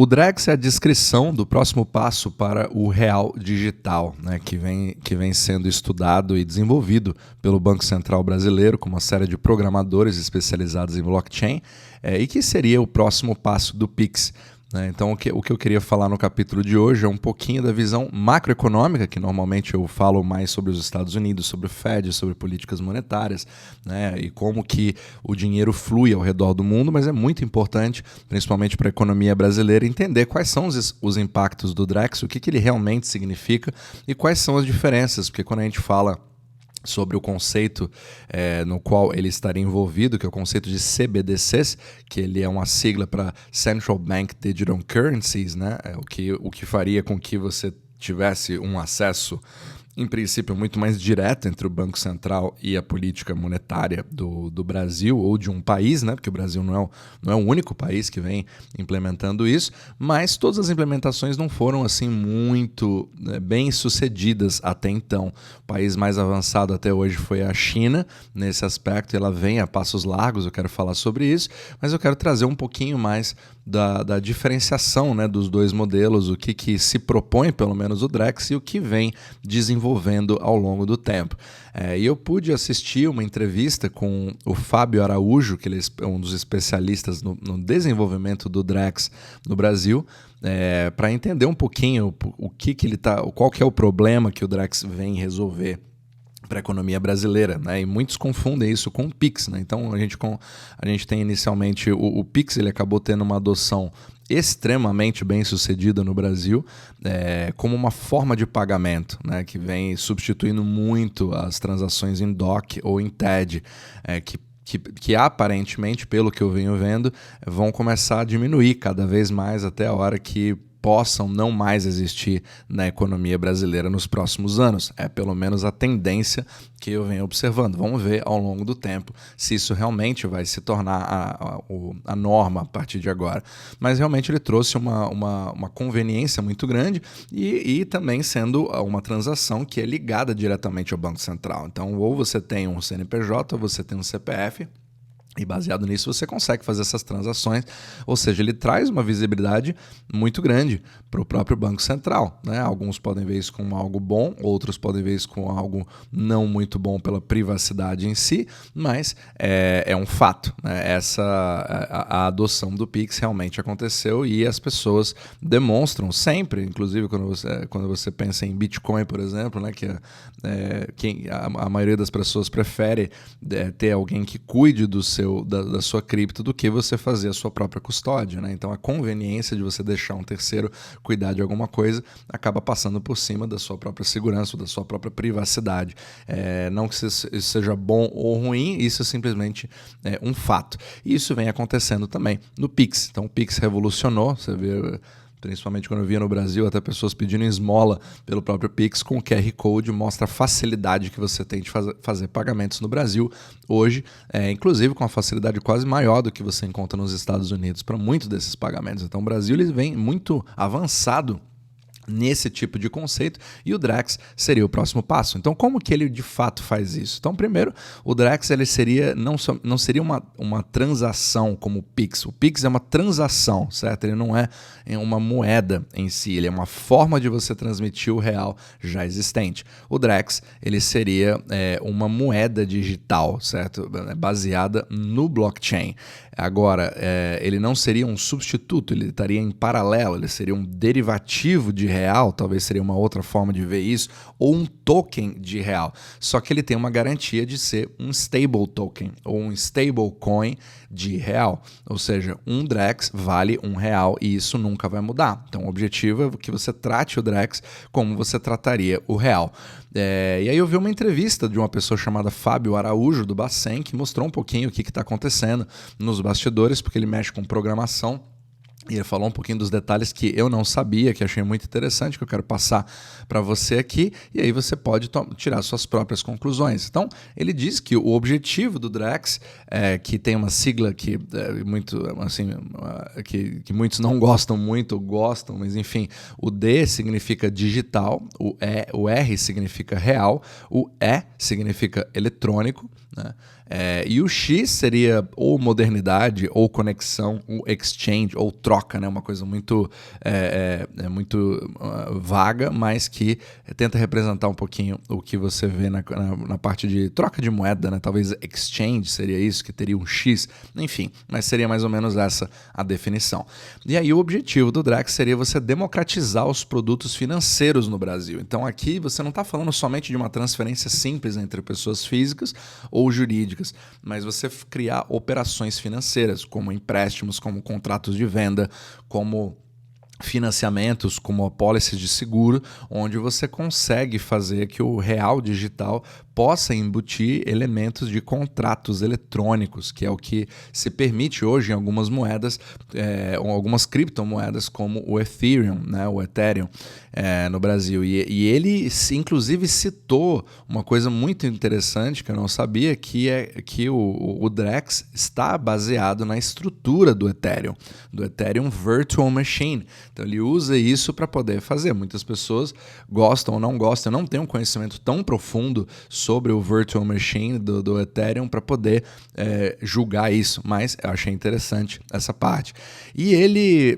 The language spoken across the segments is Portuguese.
O Drex é a descrição do próximo passo para o real digital, né, que vem sendo estudado e desenvolvido pelo Banco Central Brasileiro com uma série de programadores especializados em blockchain e que seria o próximo passo do Pix. Então, o que eu queria falar no capítulo de hoje é um pouquinho da visão macroeconômica, que normalmente eu falo mais sobre os Estados Unidos, sobre o Fed, sobre políticas monetárias, né, e como que o dinheiro flui ao redor do mundo, mas é muito importante, principalmente para a economia brasileira, entender quais são os impactos do Drex, o que ele realmente significa e quais são as diferenças, porque quando a gente fala sobre o conceito no qual ele estaria envolvido, que é o conceito de CBDCs, que ele é uma sigla para Central Bank Digital Currencies, né? O que faria com que você tivesse um acesso, em princípio, muito mais direto entre o Banco Central e a política monetária do Brasil ou de um país, né? Porque o Brasil não é o único país que vem implementando isso, mas todas as implementações não foram assim muito bem sucedidas até então. O país mais avançado até hoje foi a China nesse aspecto, e ela vem a passos largos, eu quero falar sobre isso, mas eu quero trazer um pouquinho mais da diferenciação, né, dos dois modelos, o que se propõe, pelo menos o Drex, e o que vem desenvolvendo ao longo do tempo. E eu pude assistir uma entrevista com o Fábio Araújo, que ele é um dos especialistas no desenvolvimento do Drex no Brasil, para entender um pouquinho qual que é o problema que o Drex vem resolver para a economia brasileira, né? E muitos confundem isso com o Pix, né? Então a gente tem inicialmente o Pix, ele acabou tendo uma adoção extremamente bem sucedida no Brasil, como uma forma de pagamento, né? Que vem substituindo muito as transações em DOC ou em TED, que aparentemente, pelo que eu venho vendo, vão começar a diminuir cada vez mais até a hora que possam não mais existir na economia brasileira nos próximos anos. É pelo menos a tendência que eu venho observando. Vamos ver ao longo do tempo se isso realmente vai se tornar a norma a partir de agora. Mas realmente ele trouxe uma conveniência muito grande e também sendo uma transação que é ligada diretamente ao Banco Central. Então, ou você tem um CNPJ ou você tem um CPF, e baseado nisso você consegue fazer essas transações, ou seja, ele traz uma visibilidade muito grande para o próprio Banco Central, né? Alguns podem ver isso como algo bom, outros podem ver isso como algo não muito bom pela privacidade em si, mas é um fato, né? A adoção do Pix realmente aconteceu e as pessoas demonstram sempre, inclusive quando você pensa em Bitcoin, por exemplo, né? A maioria das pessoas prefere ter alguém que cuide da sua cripto do que você fazer a sua própria custódia, né? Então a conveniência de você deixar um terceiro cuidar de alguma coisa acaba passando por cima da sua própria segurança, da sua própria privacidade. Não que isso seja bom ou ruim, isso é simplesmente um fato. E isso vem acontecendo também no Pix. Então o Pix revolucionou, você vê, principalmente quando eu via no Brasil, até pessoas pedindo esmola pelo próprio Pix, com o QR Code, mostra a facilidade que você tem de fazer pagamentos no Brasil hoje, inclusive com uma facilidade quase maior do que você encontra nos Estados Unidos para muitos desses pagamentos. Então o Brasil ele vem muito avançado nesse tipo de conceito, e o Drex seria o próximo passo. Então, como que ele de fato faz isso? Então, primeiro, o Drex ele não seria uma transação como o Pix. O Pix é uma transação, certo? Ele não é uma moeda em si, ele é uma forma de você transmitir o real já existente. O Drex ele seria uma moeda digital, certo? Baseada no blockchain. Agora, ele não seria um substituto, ele estaria em paralelo, ele seria um derivativo de real, talvez seria uma outra forma de ver isso, ou um token de real. Só que ele tem uma garantia de ser um stable token, ou um stable coin de real. Ou seja, um Drex vale R$1 e isso nunca vai mudar. Então o objetivo é que você trate o Drex como você trataria o real. E aí eu vi uma entrevista de uma pessoa chamada Fábio Araújo, do Bacen, que mostrou um pouquinho o que está acontecendo nos bastidores, porque ele mexe com programação. E ele falou um pouquinho dos detalhes que eu não sabia, que achei muito interessante, que eu quero passar para você aqui, e aí você pode tirar suas próprias conclusões. Então, ele diz que o objetivo do Drex, que tem uma sigla que muitos não gostam muito, gostam, mas enfim, o D significa digital, o R significa real, o E significa eletrônico, né? E o X seria ou modernidade, ou conexão, ou exchange, ou troca, né? Uma coisa muito, muito vaga, mas que tenta representar um pouquinho o que você vê na parte de troca de moeda, né? Talvez exchange seria isso, que teria um X, enfim, mas seria mais ou menos essa a definição. E aí o objetivo do Drex seria você democratizar os produtos financeiros no Brasil. Então aqui você não está falando somente de uma transferência simples entre pessoas físicas ou jurídicas, mas você criar operações financeiras, como empréstimos, como contratos de venda, como financiamentos, como apólices de seguro, onde você consegue fazer que o real digital possa embutir elementos de contratos eletrônicos, que é o que se permite hoje em algumas moedas, algumas criptomoedas como o Ethereum, né, o Ethereum, no Brasil. E ele inclusive citou uma coisa muito interessante que eu não sabia, que é que o Drex está baseado na estrutura do Ethereum Virtual Machine. Então ele usa isso para poder fazer. Muitas pessoas gostam ou não gostam, não têm um conhecimento tão profundo sobre o Virtual Machine do Ethereum para poder julgar isso, mas eu achei interessante essa parte. E ele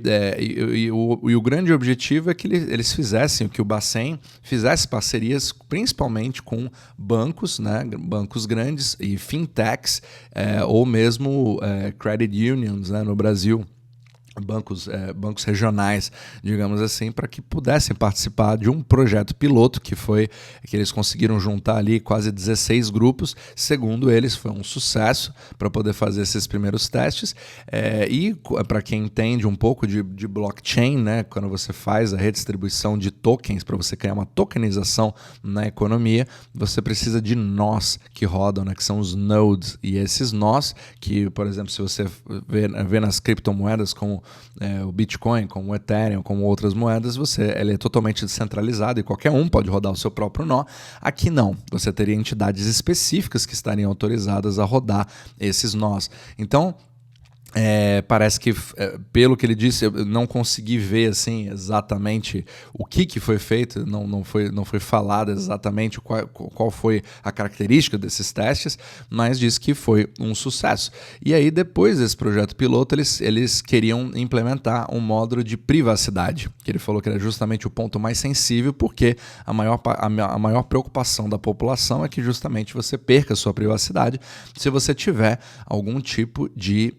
o grande objetivo é que eles fizessem, que o Bacen fizesse parcerias principalmente com bancos, né, bancos grandes e fintechs, ou mesmo credit unions, né, no Brasil. Bancos regionais, digamos assim, para que pudessem participar de um projeto piloto que eles conseguiram juntar ali quase 16 grupos. Segundo eles, foi um sucesso para poder fazer esses primeiros testes. E para quem entende um pouco de blockchain, né, quando você faz a redistribuição de tokens para você criar uma tokenização na economia, você precisa de nós que rodam, né, que são os nodes. E esses nós, que, por exemplo, se você vê nas criptomoedas como o Bitcoin, como o Ethereum, como outras moedas, ele é totalmente descentralizado e qualquer um pode rodar o seu próprio nó. Aqui não, você teria entidades específicas que estariam autorizadas a rodar esses nós. Então, parece que, pelo que ele disse, eu não consegui ver assim, exatamente o que foi feito, não foi falado exatamente qual foi a característica desses testes, mas disse que foi um sucesso. E aí, depois desse projeto piloto, eles queriam implementar um módulo de privacidade, que ele falou que era justamente o ponto mais sensível, porque a maior preocupação da população é que justamente você perca a sua privacidade se você tiver algum tipo de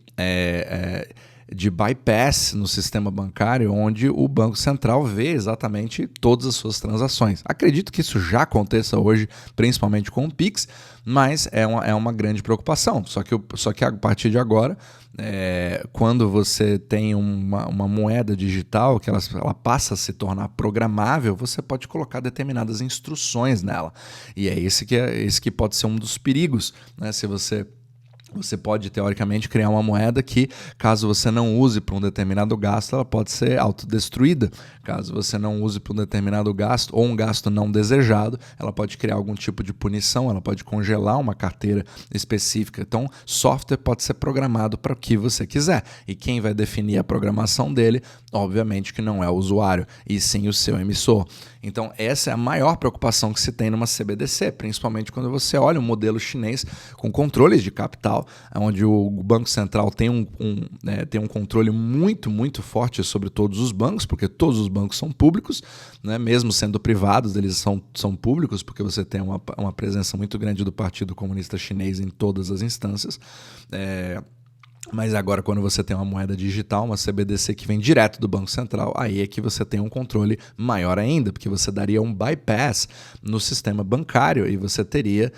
bypass no sistema bancário, onde o Banco Central vê exatamente todas as suas transações. Acredito que isso já aconteça hoje, principalmente com o Pix, mas é uma grande preocupação. Só que a partir de agora, quando você tem uma moeda digital, que ela passa a se tornar programável, você pode colocar determinadas instruções nela. E é esse que pode ser um dos perigos, né? Se você pode, teoricamente, criar uma moeda que, caso você não use para um determinado gasto, ela pode ser autodestruída. Caso você não use para um determinado gasto ou um gasto não desejado, ela pode criar algum tipo de punição, ela pode congelar uma carteira específica. Então, software pode ser programado para o que você quiser. E quem vai definir a programação dele, obviamente que não é o usuário, e sim o seu emissor. Então, essa é a maior preocupação que se tem numa CBDC, principalmente quando você olha o modelo chinês com controles de capital, onde o Banco Central tem um controle muito, muito forte sobre todos os bancos, porque todos os bancos são públicos, né? Mesmo sendo privados, eles são públicos, porque você tem uma presença muito grande do Partido Comunista Chinês em todas as instâncias. Mas agora, quando você tem uma moeda digital, uma CBDC que vem direto do Banco Central, aí é que você tem um controle maior ainda, porque você daria um bypass no sistema bancário e você teria,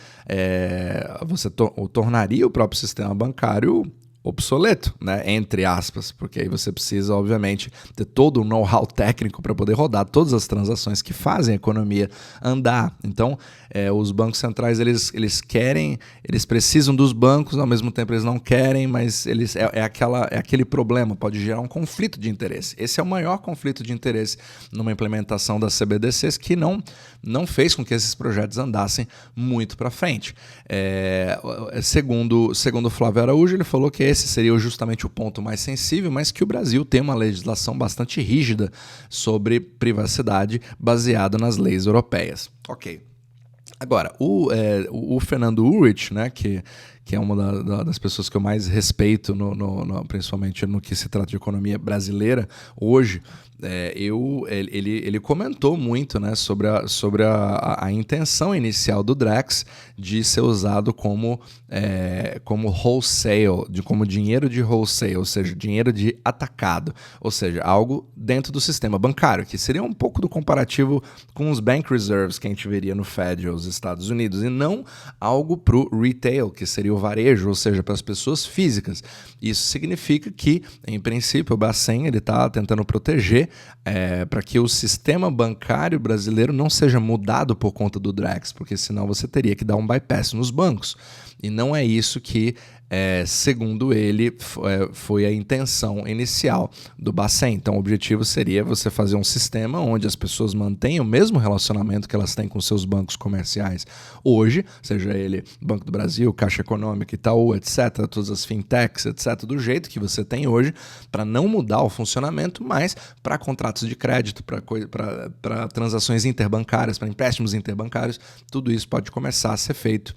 tornaria o próprio sistema bancário obsoleto, né? Entre aspas, porque aí você precisa, obviamente, ter todo o know-how técnico para poder rodar todas as transações que fazem a economia andar. Então, os bancos centrais, eles precisam dos bancos, ao mesmo tempo eles não querem, mas aquele problema, pode gerar um conflito de interesse. Esse é o maior conflito de interesse numa implementação das CBDCs, que não fez com que esses projetos andassem muito para frente. Segundo o Flávio Araújo, ele falou que esse seria justamente o ponto mais sensível, mas que o Brasil tem uma legislação bastante rígida sobre privacidade baseada nas leis europeias. Ok. Agora, o Fernando Ulrich, né, que é uma das pessoas que eu mais respeito, principalmente no que se trata de economia brasileira, hoje, ele comentou muito, né, sobre a intenção inicial do Drex de ser usado como wholesale, como dinheiro de wholesale, ou seja, dinheiro de atacado, ou seja, algo dentro do sistema bancário, que seria um pouco do comparativo com os bank reserves que a gente veria no Fed, os Estados Unidos, e não algo para o retail, que seria o varejo, ou seja, para as pessoas físicas. Isso significa que, em princípio, o Bacen está tentando proteger para que o sistema bancário brasileiro não seja mudado por conta do Drex, porque senão você teria que dar um bypass nos bancos. E não é isso que, segundo ele, foi a intenção inicial do Bacen. Então, o objetivo seria você fazer um sistema onde as pessoas mantenham o mesmo relacionamento que elas têm com seus bancos comerciais hoje, seja ele Banco do Brasil, Caixa Econômica, Itaú, etc., todas as fintechs, etc., do jeito que você tem hoje, para não mudar o funcionamento, mas para contratos de crédito, para transações interbancárias, para empréstimos interbancários, tudo isso pode começar a ser feito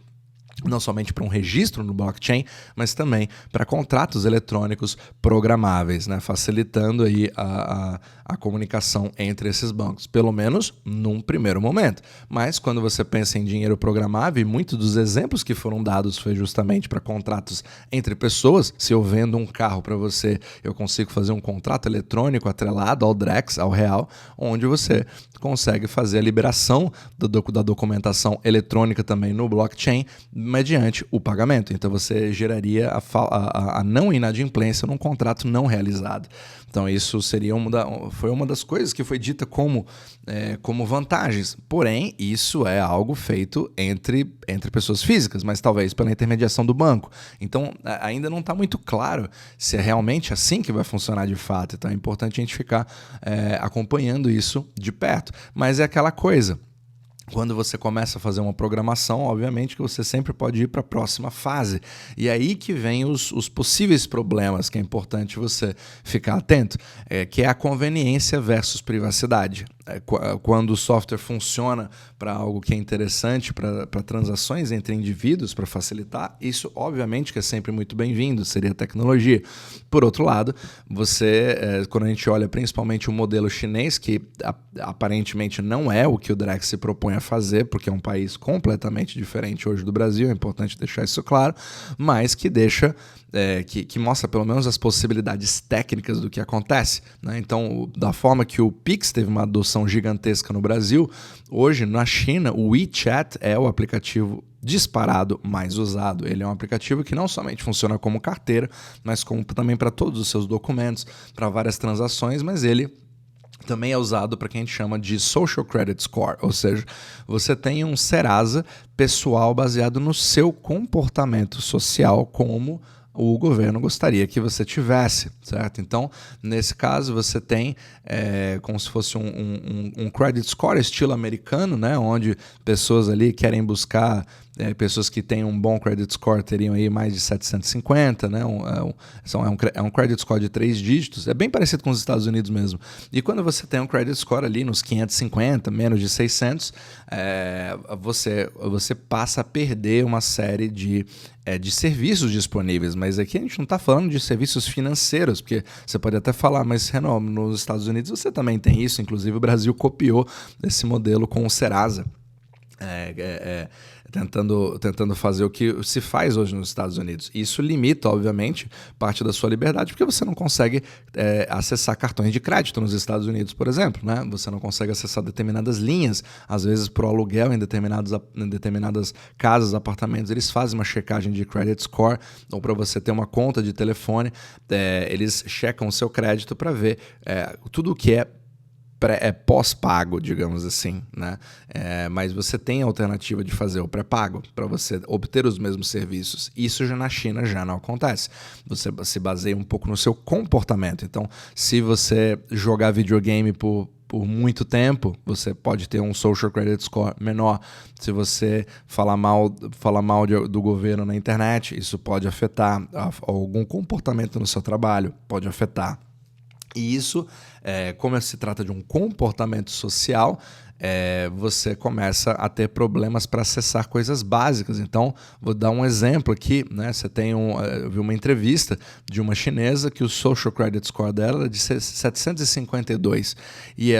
não somente para um registro no blockchain, mas também para contratos eletrônicos programáveis, né? Facilitando aí a comunicação entre esses bancos, pelo menos num primeiro momento. Mas quando você pensa em dinheiro programável, e muitos dos exemplos que foram dados foi justamente para contratos entre pessoas. Se eu vendo um carro para você, eu consigo fazer um contrato eletrônico atrelado ao Drex, ao real, onde você consegue fazer a liberação da documentação eletrônica também no blockchain, mediante o pagamento. Então você geraria a não inadimplência num contrato não realizado. Então isso seria foi uma das coisas que foi dita como vantagens. Porém, isso é algo feito entre pessoas físicas, mas talvez pela intermediação do banco. Então ainda não está muito claro se é realmente assim que vai funcionar de fato. Então é importante a gente ficar acompanhando isso de perto. Mas é aquela coisa. Quando você começa a fazer uma programação, obviamente que você sempre pode ir para a próxima fase. E aí que vem os possíveis problemas que é importante você ficar atento, que é a conveniência versus privacidade. Quando o software funciona para algo que é interessante, para transações entre indivíduos, para facilitar, isso obviamente que é sempre muito bem-vindo, seria tecnologia. Por outro lado, quando a gente olha principalmente o modelo chinês, que aparentemente não é o que o Drex se propõe a fazer, porque é um país completamente diferente hoje do Brasil, é importante deixar isso claro, mas que deixa, que mostra pelo menos as possibilidades técnicas do que acontece, né? Então, da forma que o Pix teve uma adoção gigantesca no Brasil, hoje na China o WeChat é o aplicativo disparado mais usado. Ele é um aplicativo que não somente funciona como carteira, mas como também para todos os seus documentos, para várias transações, mas ele também é usado para o que a gente chama de Social Credit Score, ou seja, você tem um Serasa pessoal baseado no seu comportamento social, como o governo gostaria que você tivesse, certo? Então, nesse caso, você tem como se fosse um credit score estilo americano, né? Onde pessoas ali querem buscar, pessoas que têm um bom credit score teriam aí mais de 750, né? É um credit score de 3 dígitos, é bem parecido com os Estados Unidos mesmo. E quando você tem um credit score ali nos 550, menos de 600, você passa a perder uma série de serviços disponíveis, mas aqui a gente não está falando de serviços financeiros, porque você pode até falar, mas Renan, nos Estados Unidos você também tem isso, inclusive o Brasil copiou esse modelo com o Serasa, tentando fazer o que se faz hoje nos Estados Unidos. Isso limita, obviamente, parte da sua liberdade, porque você não consegue acessar cartões de crédito nos Estados Unidos, por exemplo, né? Você não consegue acessar determinadas linhas, às vezes por aluguel em determinadas casas, apartamentos, eles fazem uma checagem de credit score, ou para você ter uma conta de telefone, eles checam o seu crédito para ver tudo o que é pós-pago, digamos assim, né? Mas você tem a alternativa de fazer o pré-pago para você obter os mesmos serviços. Isso já na China já não acontece. Você se baseia um pouco no seu comportamento. Então, se você jogar videogame por muito tempo, você pode ter um social credit score menor. Se você falar mal do governo na internet, isso pode afetar algum comportamento no seu trabalho, pode afetar. E isso, como se trata de um comportamento social, você começa a ter problemas para acessar coisas básicas. Então, vou dar um exemplo aqui, né? Você tem eu vi uma entrevista de uma chinesa que o Social Credit Score dela era de 752 e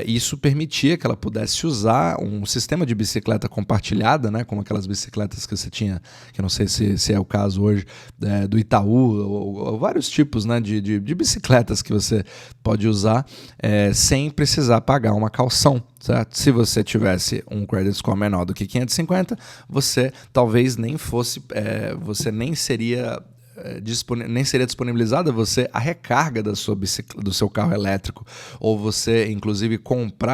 isso permitia que ela pudesse usar um sistema de bicicleta compartilhada, né? Como aquelas bicicletas que você tinha, que eu não sei se é o caso hoje, do Itaú, ou vários tipos, né, de bicicletas que você pode usar sem precisar pagar uma caução. Certo? Se você tivesse um credit score menor do que 550, você talvez nem fosse, você nem seria disponibilizada você a recarga do seu carro elétrico, ou você inclusive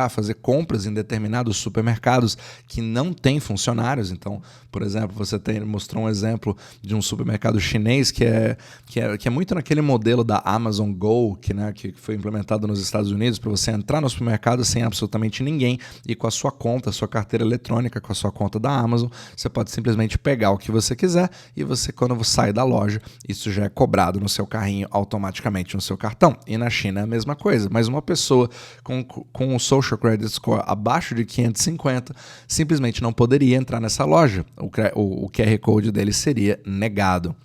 fazer compras em determinados supermercados que não têm funcionários. Então, por exemplo, você mostrou um exemplo de um supermercado chinês que é muito naquele modelo da Amazon Go, que foi implementado nos Estados Unidos, para você entrar no supermercado sem absolutamente ninguém e com a sua conta, a sua carteira eletrônica, com a sua conta da Amazon, você pode simplesmente pegar o que você quiser e você, quando você sai da loja, isso já é cobrado no seu carrinho automaticamente no seu cartão. E na China é a mesma coisa, mas uma pessoa com um Social Credit Score abaixo de 550 simplesmente não poderia entrar nessa loja. O QR Code dele seria negado.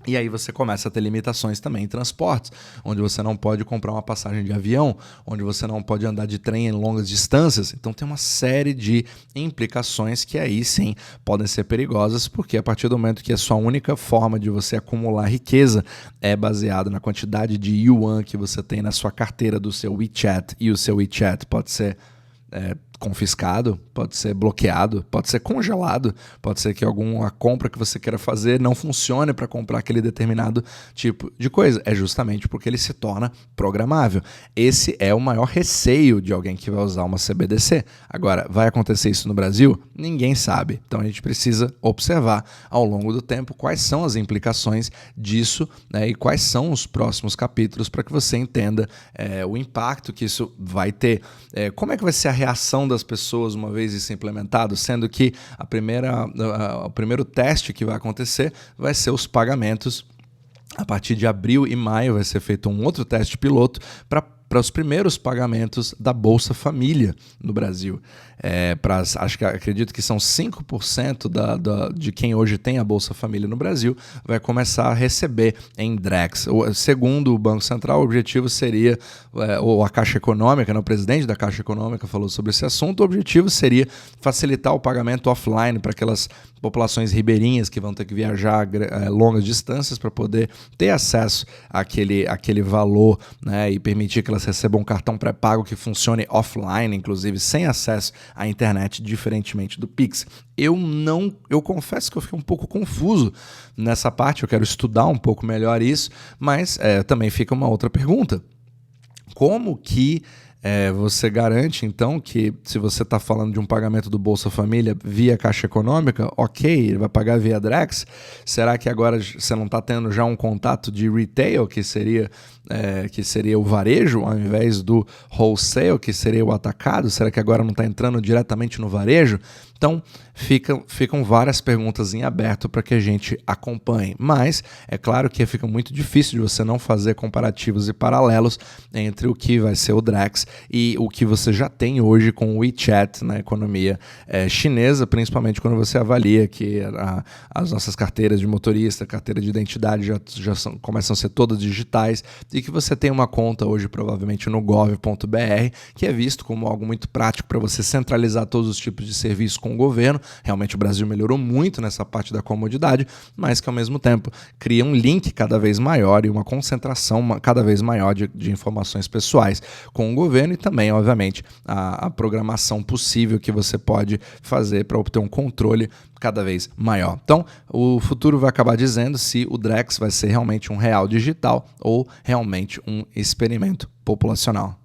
E aí você começa a ter limitações também em transportes, onde você não pode comprar uma passagem de avião, onde você não pode andar de trem em longas distâncias. Então tem uma série de implicações que aí sim podem ser perigosas, porque a partir do momento que a sua única forma de você acumular riqueza é baseada na quantidade de yuan que você tem na sua carteira do seu WeChat, e o seu WeChat pode ser confiscado, pode ser bloqueado, pode ser congelado, pode ser que alguma compra que você queira fazer não funcione para comprar aquele determinado tipo de coisa. É justamente porque ele se torna programável. Esse é o maior receio de alguém que vai usar uma CBDC. Agora, vai acontecer isso no Brasil? Ninguém sabe. Então a gente precisa observar ao longo do tempo quais são as implicações disso, né, e quais são os próximos capítulos para que você entenda o impacto que isso vai ter. Como é que vai ser a reação das pessoas uma vez isso implementado, sendo que o primeiro teste que vai acontecer vai ser os pagamentos. A partir de abril e maio vai ser feito um outro teste piloto para os primeiros pagamentos da Bolsa Família no Brasil. Acredito que são 5% de quem hoje tem a Bolsa Família no Brasil vai começar a receber em Drex. Segundo o Banco Central, o objetivo seria, ou a Caixa Econômica, né, o presidente da Caixa Econômica falou sobre esse assunto, o objetivo seria facilitar o pagamento offline para aquelas populações ribeirinhas que vão ter que viajar longas distâncias para poder ter acesso àquele valor, né, e permitir que elas recebam um cartão pré-pago que funcione offline, inclusive sem acesso à internet, diferentemente do Pix. Eu confesso que eu fiquei um pouco confuso nessa parte, eu quero estudar um pouco melhor isso, mas também fica uma outra pergunta. Como que você garante, então, que se você está falando de um pagamento do Bolsa Família via Caixa Econômica, ok, ele vai pagar via Drex? Será que agora você não está tendo já um contato de retail, que seria o varejo, ao invés do wholesale, que seria o atacado? Será que agora não está entrando diretamente no varejo? Então, ficam várias perguntas em aberto para que a gente acompanhe. Mas é claro que fica muito difícil de você não fazer comparativos e paralelos entre o que vai ser o Drex e o que você já tem hoje com o WeChat na economia chinesa, principalmente quando você avalia que as nossas carteiras de motorista, carteira de identidade começam a ser todas digitais, e que você tem uma conta hoje provavelmente no gov.br, que é visto como algo muito prático para você centralizar todos os tipos de serviços com o governo. Realmente o Brasil melhorou muito nessa parte da comodidade, mas que ao mesmo tempo cria um link cada vez maior e uma concentração cada vez maior de informações pessoais com o governo, e também, obviamente, a programação possível que você pode fazer para obter um controle cada vez maior. Então, o futuro vai acabar dizendo se o Drex vai ser realmente um real digital ou realmente um experimento populacional.